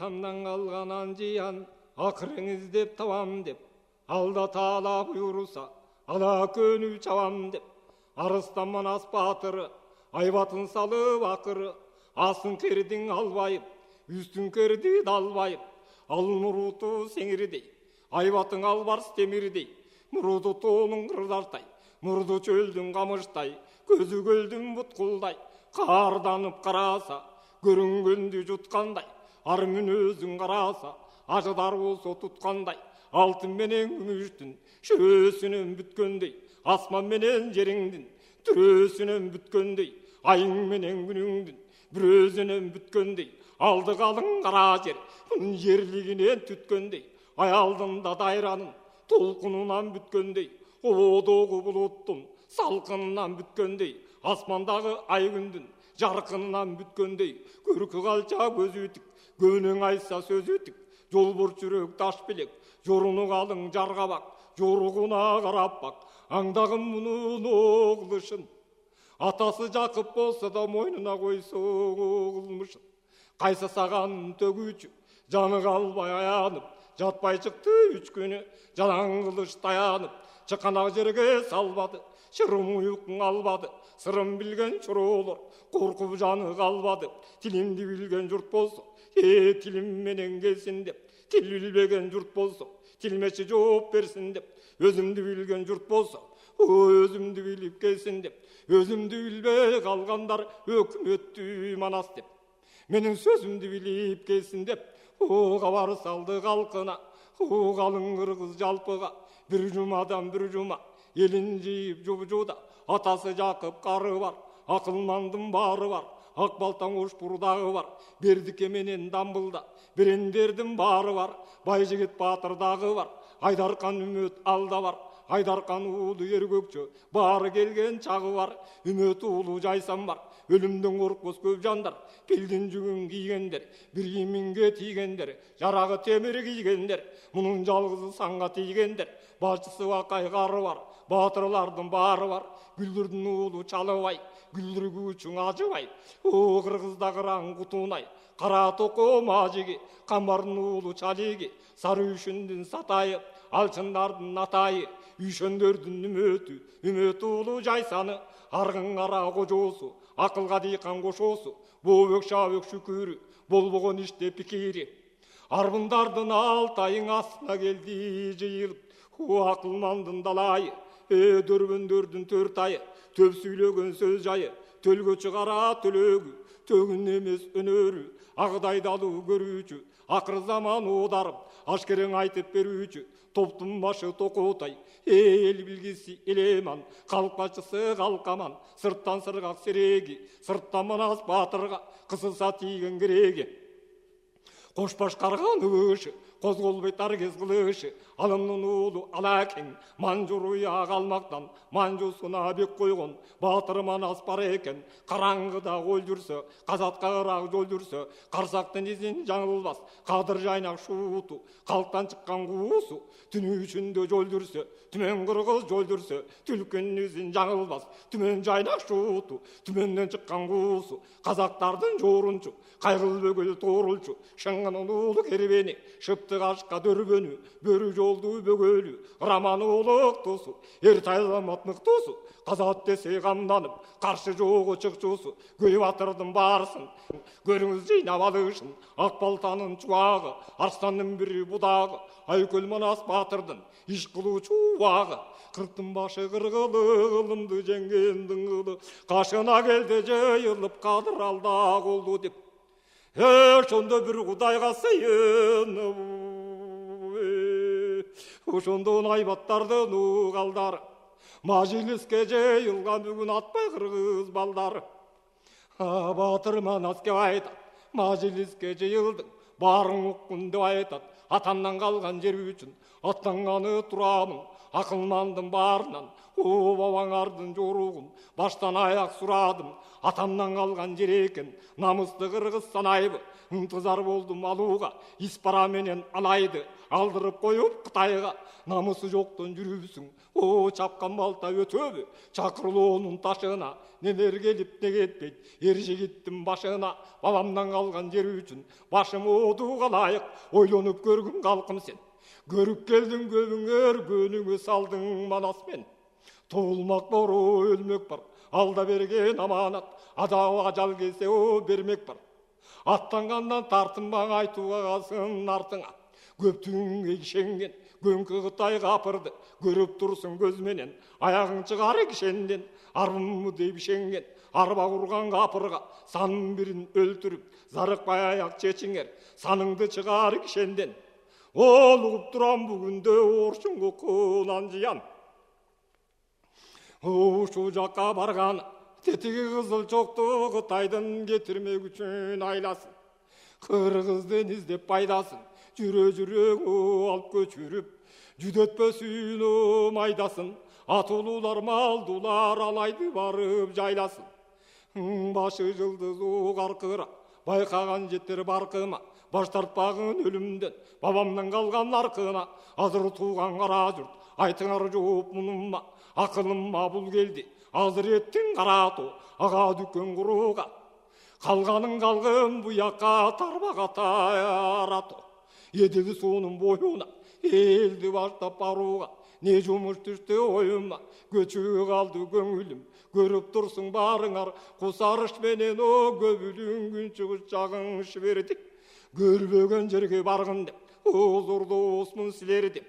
атамдан қалған анжиян ақырын іздеп табам деп, алда таала бұйырса ала көніп чабам деп, арыстан манас батыры айбатын салып ақыры, асын кердің албайып, үстін керді далбайып, ал мұруты сеңірдей, айбатын албарс темірдей, мұруды тоның қырдартай, мұрды чөлдің қамыштай, көзі көлдің бұтқылдай, қарданып қараса, көрінгенді жұтқандай, армын өзің қараса, ажыдар болса тұтқандай, алтын менен күміштің шөресінен бүткендей, асман менен жеріңдің түресінен бүткендей, айың менен күніңдің бір өзінен бүткендей, алды қалың қара жер, бұның жерлігінен түткендей, ай алдында дайраның толқынынан бүткендей, одағы бұлыттың салқынынан бүткендей, аспандағы ай күндің жарқынынан бүткендей, көркі қалча көз өтік, көнің айса сөз өтік, жол бұр жүрек таш білек, жорыны қалың жарға бақ, жорығына қарап бақ, аңдағым мұның оғылышын. Атасы Жақып болса да мойнына қойса оғылмышын. Қайса саған төгүчү, жаны қалбай аянып, жатпай шықты үч күні, жалаң қылыш таянып, чықанақ жерге салбады, шырым ұйқын албады, сырым білген шыролыр, қорқып жаны қалбады, тілімді білген жұрт болса, тілім менен келсін деп, тіл білбеген жұрт болса, тілмеші жооп берсін деп, өзімді білген жұрт болса, өзімді біліп келсін деп, өзімді білбей қалғандар өкіметті манас деп, менің сөзімді біліп келсін деп, хабар салды қалқына, қалың қырғыз жалпыға, бір жұмадан бір жұма, елін жиып жұбжуда, атасы Жақып қары бар, ақылмандың бары бар, ақбалтан ошпұрдағы бар, бердіке менен дамбылда, берендердің бары бар, бай жігіт батырдағы бар, Айдарқан үміт алда бар, Айдарқан ұлы ергөкчө, бары келген чағы бар, үміт ұлы жайсан бар, өлімдің қорықпас көп жандар, белдің жүгін кигендер, бір емінге тигендер, жарағы темір кигендер, мұның жалғызы санға тигендер, басшысы Ақай қары бар, батырлардың бары бар, Гүлдірдің ұлы Чалыбай, Гүлдіргі үшін Ажыбай, қырғызда қыран құтунай, қара тоқо мажиги, қамбардың ұлы Чалиги, сары үшіндің сатайы, алшындардың атайы, үйшендердің үмөті, үмөті ұлы жайсаны, арғын қара қожосы, ақылға дейқан қошосы, бұл өкша өк шүкірі, бол бұғын іште пікері. Арбындардың алтайың астына келді жиылып, ақылмандың далайы, дөрбендердің төрт айы, төп сөйлеген сөз жайы, төлгө шығара төлөгі, төгін емес өнөрі, ағдайдалы көрүүчү, ақыр заман одарып, ашкерен айтып берүүчү, топтың башы тоқотай, ел білгісі елеман, халық басшысы қалқаман, сырттан сырғақ сереги, сырттан манас батырға, қысылса тиген кереге. Қошпаш қарған өші, қозғолбай таргез қылышы, алымның ұлы алакең, манжуруя қалмақтан, манжусына бек қойғын, батыр манас бар екен, қараңғыда қол жүрсі, қазатқа қырақ жол жүрсі, қарсақтың езін жаңылбас, қадыр жайнақ шуыту, қалықтан шыққан қуысы, түні үшінде жол жүрсі, түмен қырғыз жол жүрсі, түлкен езін жаңылбас, түмен жайнақ шуыту, түменден шыққан қуысы, қазақтардың жорынчу, қайғыл бөгел торылчу, шыңғының ұлы кербені, шыпты қашқа дөрбені, бөрі жолды бөгөлі, раманы олық тосу, ертайламат мұқтосу, қазат десе қамданып, қаршы жоғы шықшусы, көй батырдың барысын, көріңіз жинап алышын, ақбалтаның чуағы, арстанның бірі бұдағы, айкөл манас батырдың, иш қылу чуағы, қырттың башы қырғылы, ғылымды жеңгендің ғылы, қашына келді жайылып, қадыр алда қолды деп. Сонда бір құдайға сыйынып, ошондон айбаттардың уғалдары, мажилиске жайылған бүгін атпай қырғыз балдары. Батыр манаске айтат, мажилиске жайылдың, барын ұққын деп айтат, атамнан қалған жер үшін, аттанғаны тұрамын, ақылмандың барынан, бабаңардың жоруғын, баштан аяқ сұрадым, атамнан қалған жер екен, намысты қырғыз санайбы, ынтызар болдум алууга, испара менен алайды алдырып коюп Кытайга. Намысы жоктон жүрүбсүң, о чапкан балта өтөбү, чакырылуунун ташына, нелер келип не кетпейт, эр жигиттин башына, бабамдан калган жер үчүн, башым оодуга ылайык, ойлонуп көргүн калкым сен. Көрүп келдиң көбүңөр, көнүңө салдың манас мен. Туылмак бору өлмөк бар, алда берген аманат, адабы ажал келсе о бермек бар. Аттангандан тартынбаң айтууга калсын артыңа. Көптүн ишенген, көнкү Кытай капырды, көрүп турсуң көз менен, аягың чыгар кишенден, арбыммы деп ишенген, арба курган капырга, санын бирин өлтүрүп, зарыкпай аяк чечиңер, саныңды чыгар кишенден. Ол угуп турам бүгүндө орчун кокунан жыян. Ушу жакка барган, тетиги кызыл чокту Кытайдын кетирмек үчүн айласын. Кыргыздын издеп пайдасын, жүрө алып көчүрүп, жүдөтпөсүн майдасын, атуулуулар малдуулар алайды барып жайласын. Башы жылдыз угаркыра, байкаган жеттер баркыма, баш тартпагын өлүмдөн, бабамдан калган аркына, азыр тууган кара журт, айтыңар жооп мунума, акылымма бул келди, азыр еттин каратуу, ага дүкөн курууга. Калганын калгын буякка тарбага таратуу. Едиги суунун боюна, элди баштап барууга, не жумуш түштү оюма, көчүгө калды көңүлүм, көрүп турсуң барыңар, кусарыш менен о көбүлүн күн чыгыш жагың жиберди. Көрбөгөн жерге баргын деп, озурду осмун силерди.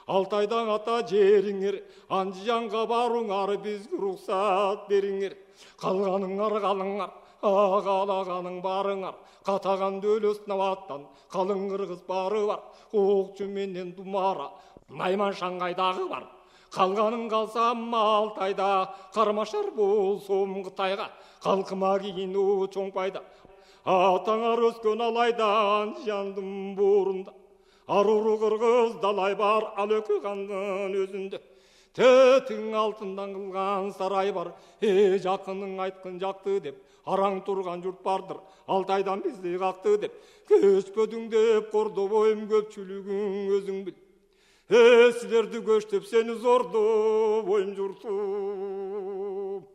Алтайдан ата жериңер, Анжиянга баруңар, бизге уруксат бериңер. Калганыңар калыңар, агалаганың барыңар, катаган өлөс наваттан, калың кыргыз бары бар, окчу менен думара, найман Шаңгайдагы бар. Калганын калсам Алтайда, кармашар болсом Кытайга, калкыма кийин чоң пайда. Атаңар өскөн алайда, Анжияндын буурунда, аруру кыргыз далай бар, ал өкөгандын өзүндө. Тетиң алтындан кылган сарай бар, жакының айткын жакты деп, араң турган журт бардыр, Алтайдан бизди какты деп, көчпөдүң деп кордобойм көпчүлүгүң өзүң бил. Силерди көчтөп сени зордобойм журтум.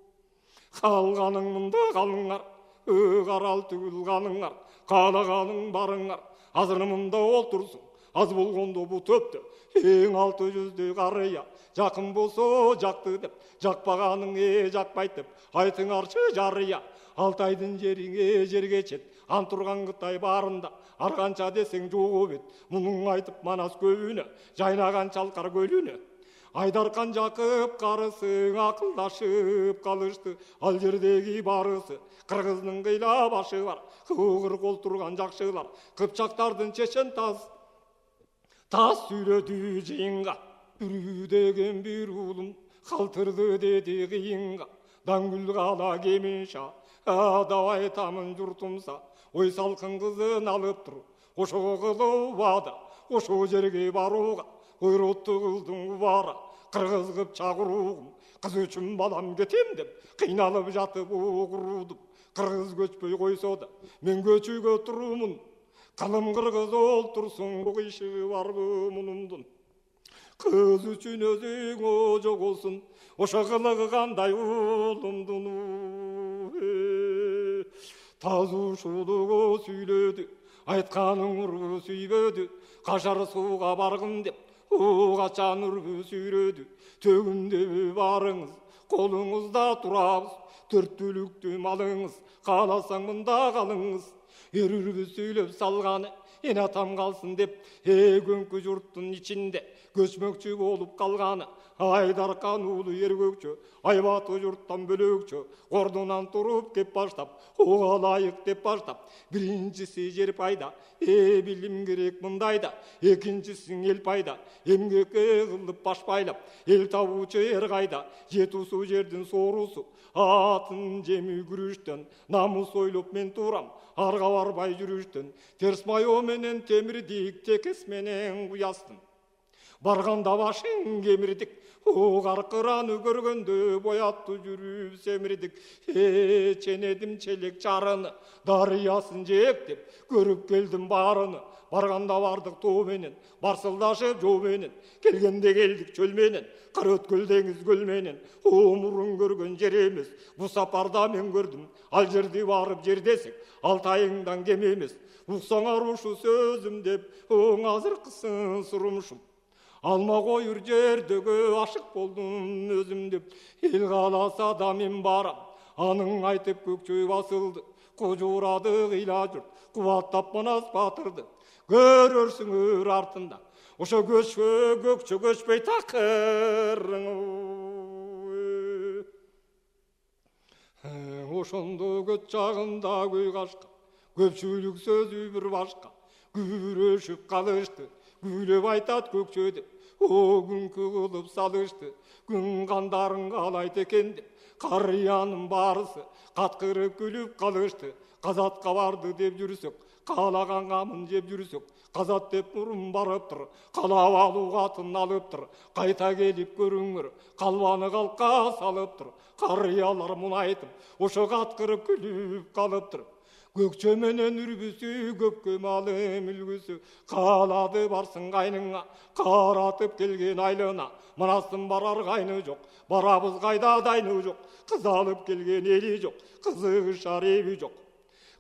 Калганың мында калыңар, карал түгүл каныңар, каалаганың барыңар, азыр мында олтурсуң, аз болгондо бу төптө, эң алты жүздөй карыя, жакын болсо жакты деп, жакпаганың жакпайт деп, айтыңарчы жарыя. Алтайдын жериңе жерге чет, антурган Кытай барында, арганча десең жогу бет, мунуң айтып манас көбүнө, жайнаган чалкар көлүнө. Айдаркан Жакып карысың акылдашып калышты, ал жердеги барысы, кыргыздын кыйла башы бар, кыгыр колтурган жакшылар, кыпчактардын чечен таз сүйлөдү жыйынга. Үрүү деген бир улум, калтырды деди кыйынга, даңгүл кала кемиша, давай тамын журтумса, ой салкын кызын алып тур, ошого кылуу бада, ошо жерге барууга, ойротту кылдың бара, кыргыз кып чакыругум, кыз үчүн балам кетем деп, кыйналып жатып угурудум. Кыргыз көчпөй койсо да, мен көчүүгө турумун, калым кыргыз олтурсуң, бу иши барбы мунумдун. Кыз үчүн өзүң ожо болсун, ошо кылыгы кандай улумдун. Таз ушулугу сүйлөдү, айтканың урбу сүйбөдү, кашар сууга баргым деп, качан урбу сүйрөдү, төгүндө барыңыз, колуңузда турабыз, төрттүүлүктү малыңыз, кааласаң мында калыңыз. Эр үрбү сүйлөп салганы, эн атам калсын деп, көнкү журттун ичинде көчмөкчү болуп калганы, Айдаркан уулу эргөкчө, айбаты журттан бөлөкчө, ордунан туруп кеп баштап, ого ылайык деп баштап, биринчиси жер пайда, билим керек мындайда, экинчиси эл пайда, эмгекке кылып баш байлап, эл табуучу эр кайда, жетуусу жердин соорусу, атын жеми күрүштөн, намус ойлоп мен турам, арга барбай жүрүштөн, терс майоо менен темирдик текес менен куястын. барганда башын кемирдик. Каркыраны көргөндө боятты жүрүп семирдик. Ченедим челек чарыны, дарыясын жээктеп, көрүп келдим баарыны. Барганда бардык тоо менен, барсылдашып жоо менен, келгенде келдик чөл менен, кара өткөл деңиз көл менен. Мурун көргөн жер эмес, бу сапарда мен көрдүм. Ал жерди барып жердесек, Алтайыңдан кем эмес. Уксаңар ушу сөзүм деп, азыркысын сурумушум. Алма коюр жердегі ашық болдым өзім деп. Ел қаласа да мен барам, аның айтып көкчөй басылды. Кожурады кыйла жұрт, кубаттап манас батырды. Көрөрсүңөр артында, ошо көкчө көчпөй такырың. Ошондо көт жагында көй кашка, көпчүлүк сөзү бир башка. Күрөшүп калышты, күлөп айтат көкчө деп. Күнкү кылып салышты, күн кандарың калайт экен деп. Карыянын баарысы каткырып күлүп калышты. Казатка барды деп жүрсөк, каалаган камын жеп жүрсөк, казат деп мурун барыптыр, калап алуу катын алыптыр. Кайта келип көрүңөр, калбаны калка салыптыр. Карыялар муну айтып, ошо каткырып күлүп калыптыр. Көкчө менен үрбүсү, көпкө малым үлгүсү. Каалады барсың кайныңа, каратып келген айлына. Мынастын барар кайны жок, барабыз кайда дайны жок. Кыз алып келген эли жок, кызыгышар эби жок.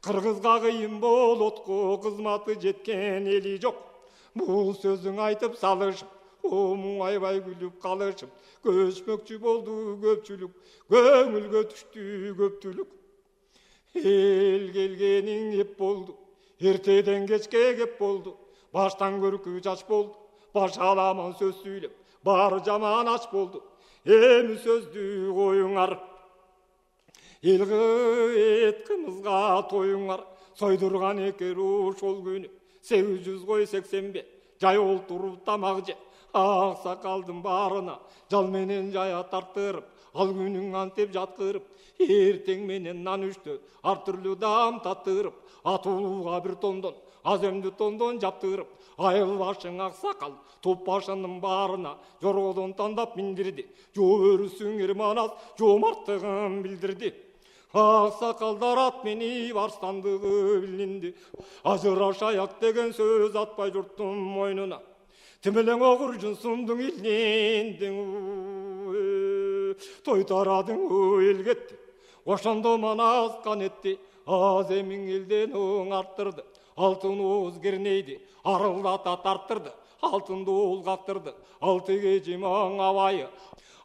Кыргызга кыйын болотко, кызматы жеткен эли жок. Бул сөзүң айтып салышып, муңайбай күлүп калышып. Көчмөкчү болду көпчүлүк, көңүлгө түштү көптүлүк. Эл келгениң еп болду, эртеден кечке кеп болду. Баштан көркү жач болду, баш аламан сөз сүйлөп, баары жаман ач болду. Эми сөздү коюңар, элгы эт кымызга тоюңар. Сойдурган экер ошол күнү, 800 кой 80 жай олтуруп тамак же. Ак сакалдын баарына жал менен жая тартырып, ал күнүң антеп жаткырып. Эртең менен нан үштө, ар түрлүү дам таттырып, атуулууга бир тондон, аз эмди тондон жаптырып. Айыл башың ак сакал, топ башынын баарына жородон тандап миндирди. Жоо өрүсүң манас, жоомарттыгын билдирди. Ак сакалдар ат минип арстандыгы билинди. Ажырашаяк деген сөз атпай журттун мойнуна. Тимелең огуржун сундуң илиндиң, той тарадың эл кетти. Ошондо манас канетти, аз эмиң элден оң арттырды. Алтын ооз кернейди, арылдата тарттырды. Алтын доол кактырды, алты кежим аң абайы.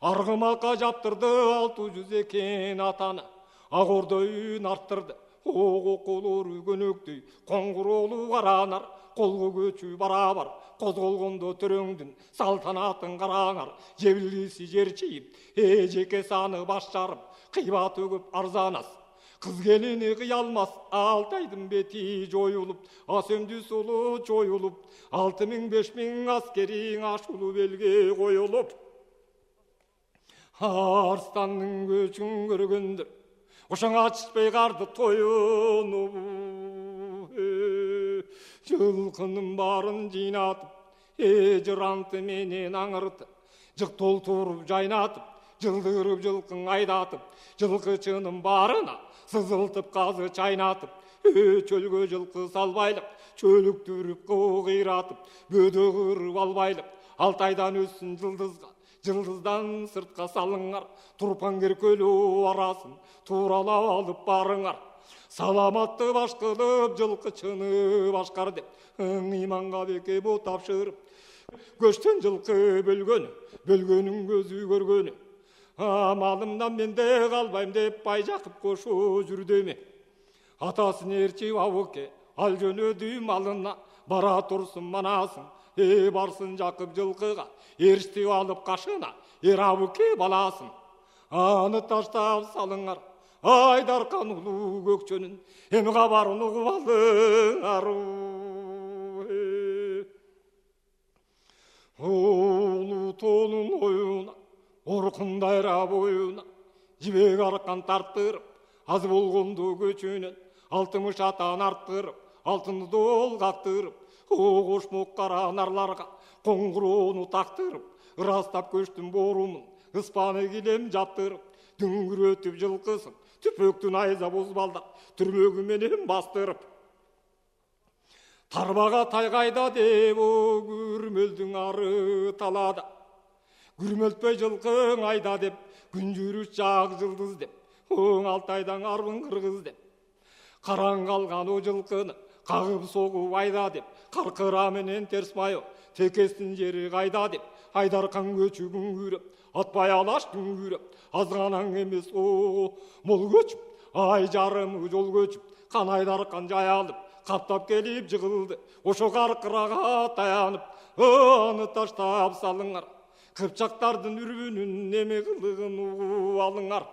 Аргымакка жаптырды, 600 экен атаны. Ак ордо үйүн арттырды, околору көнөктөй, коңгуроолу каранар. Колго көчүү барабар, козголгондо төрөңдүн салтанатын караңар. Жебилгиси жер чийип, эжеке саны баш жарып, кыйбат өгүп арзанас. Кыз келини кыялмас, Алтайдын бети жоюлуп, асемдүү сулу жоюлуп, 6000-5000 аскериң ашулуу белге коюлуп. Арстандын көчүн көргөндөр, ошоң ачышпай карды тоюну. Жылкынын барын жыйнатып, жыранты менен аңыртып, жык толтуруп жайнатып, жылдырып жылкын айдатып, жылкычынын барына сызылтып казы чайнатып, чөлгө жылкы салбайлык, чөлүктүрүп кыйратып, бөдө кырып албайлык. Алтайдан өссүн жылдызга, жылдыздан сыртка салыңар, турпан керкөлүү арасын тууралап алып барыңар. Саламатты баш кылып, жылкычыны башкар деп, иманга беке бу тапшырып. Көчтөн жылкы бөлгөнүн көзү көргөнү. Малымдан менде калбайм деп, бай Жакып кошу жүрдөмө. Атасын ээрчип абыке, ал жөнөдү малына, бара турсун манасың. Барсын Жакып жылкыга, эрчтип алып кашына, абыке баласын. Аны таштап салыңар, Айдаркан улуу көкчөнүн, эми кабарын угуп алыңар. Улуу тоонун оюна, оркундайра боюна, жибек аркан тарттырып, аз болгондо көчүнөн, 60 атан арттырып, алтынды доол кактырып, кошмок кара нарларга, қоңғыроону тактырып, ырастап көштүм борумун, ыспаны килем жаптырып, дүңгүрөтүп жылкысын, түпөктүн айза бузбалдап, түрмөгү менен бастырып. Тарбага тайгайда деп, о күрмөлдүң ары талада. Күрмөлтпөй жылкың айда деп, күнжүрүш жак жылдыз деп, оң алтайдан арбын кыргыз деп. Караң калган о жылкыны кагып согуп айда деп, каркыра менен терс майо, текестин жери кайда деп, Айдаркан көчү күңгүрөп, атпай алаш күңгүрөп, азганаң эмес о мол көчүп, ай жарымы жол көчүп, кан Айдаркан жаялып, каптап келип жыгылды, ошо каркырага таянып, аны таштап салыңар, кыпчактардын үрбүнүн неме кылыгын угуп алыңар.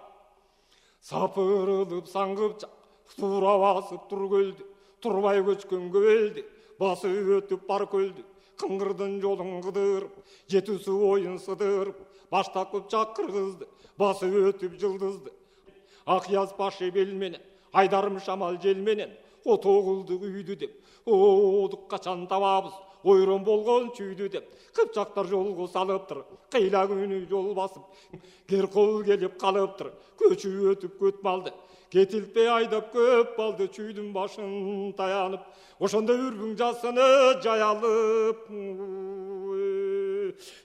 Сапырылып саңгыпчак, туура басып тур көлдү, турбай көчкөн көбелди, басып өтүп бар көлдү, кыңгырдын жолун кыдырып, жетүүсү оюн сыдырып, башта кыпчак кыргызды, басып өтүп жылдызды. Акяз башы бел менен, Айдарым шамал жел менен, отогулду үйдү деп, оодук качан табабыз, ойрон болгон чүйдү деп, кыпчактар жолго салыптыр, кыйла күнү жол басып, кер кол келип калыптыр, көчү өтүп көт малды, кетилтпей айдап көп балды, чүйдүн башын таянып, ошондо үрбүң жасыны жаялып,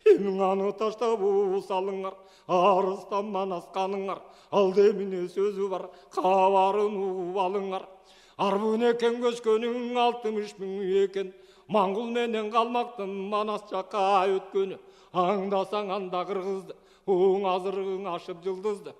эмиң аны таштап салыңар, арыстан манасканыңар, алды эмне сөзү бар, кабарын угуп алыңар. Арбын экен көчкөнүң 60 000 экен, Маңгул менен калмактын Манас жакка өткөнү, аңдасаң анда кыргызды, оң азырыгың ашып жылдызды.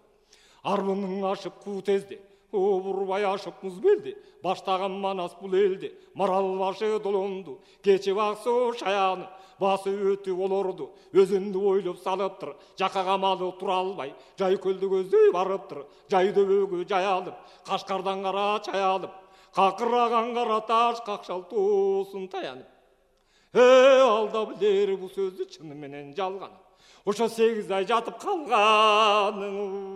Арбының ашып куу тезди, бурбай ашып муз белди, баштаган Манас бул элди, марал башы долонду, кечип аксуу шаяны, басып өтүп олорду, өзүндү ойлоп салыптыр, жакага малы тура албай, жай көлдү көздөй барыптыр, жай дөбөгө жаялып, Кашкардан кара чаялып, какыраган кара таш какшал тоосун таянып. Алда билер бул сөздү чыны менен жалган, ошо 8 ай жатып калганың.